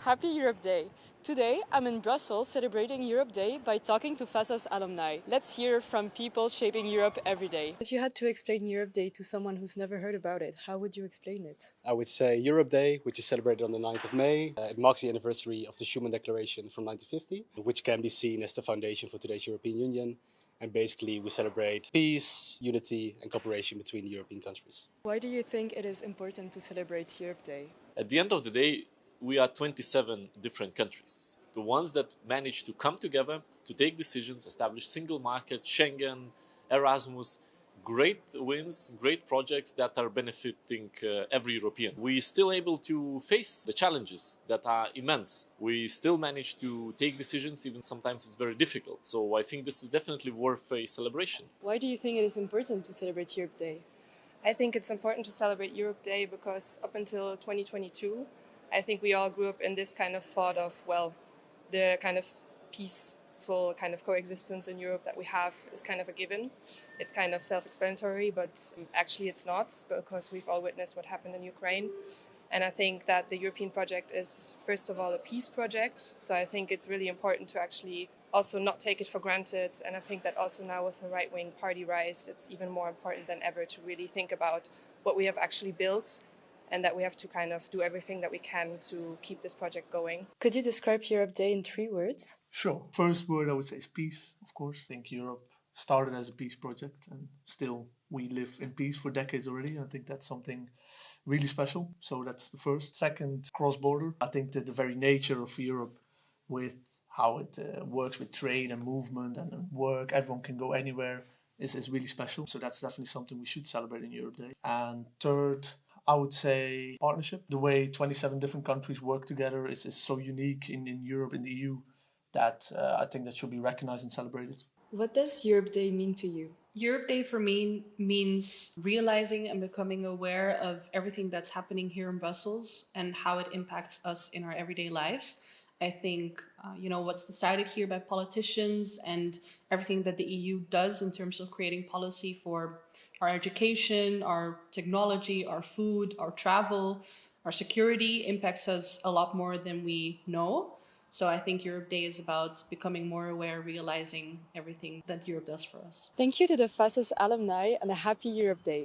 Happy Europe Day! Today, I'm in Brussels celebrating Europe Day by talking to FASoS alumni. Let's hear from people shaping Europe every day. If you had to explain Europe Day to someone who's never heard about it, how would you explain it? I would say Europe Day, which is celebrated on the 9th of May. It marks the anniversary of the Schuman Declaration from 1950, which can be seen as the foundation for today's European Union. And basically, we celebrate peace, unity, and cooperation between European countries. Why do you think it is important to celebrate Europe Day? At the end of the day, we are 27 different countries. The ones that manage to come together to take decisions, establish single market, Schengen, Erasmus, great wins, great projects that are benefiting every European. We still able to face the challenges that are immense. We still manage to take decisions, even sometimes it's very difficult. So I think this is definitely worth a celebration. Why do you think it is important to celebrate Europe Day? I think it's important to celebrate Europe Day because up until 2022, I think we all grew up in this kind of thought of, well, the kind of peaceful kind of coexistence in Europe that we have is kind of a given. It's kind of self-explanatory, but actually it's not, because we've all witnessed what happened in Ukraine. And I think that the European project is, first of all, a peace project. So I think it's really important to actually also not take it for granted. And I think that also now with the right-wing party rise, it's even more important than ever to really think about what we have actually built and that we have to kind of do everything that we can to keep this project going. Could you describe Europe Day in 3 words? Sure. First word I would say is peace, of course. I think Europe started as a peace project and still we live in peace for decades already. I think that's something really special. So that's the first. Second, cross-border. I think that the very nature of Europe with how it works with trade and movement and work, everyone can go anywhere, is really special. So that's definitely something we should celebrate in Europe Day. And third, I would say partnership. The way 27 different countries work together is so unique in Europe, in the EU, that I think that should be recognized and celebrated. What does Europe Day mean to you? Europe Day for me means realizing and becoming aware of everything that's happening here in Brussels and how it impacts us in our everyday lives. I think, what's decided here by politicians and everything that the EU does in terms of creating policy for our education, our technology, our food, our travel, our security impacts us a lot more than we know. So I think Europe Day is about becoming more aware, realizing everything that Europe does for us. Thank you to the FASoS alumni and a happy Europe Day.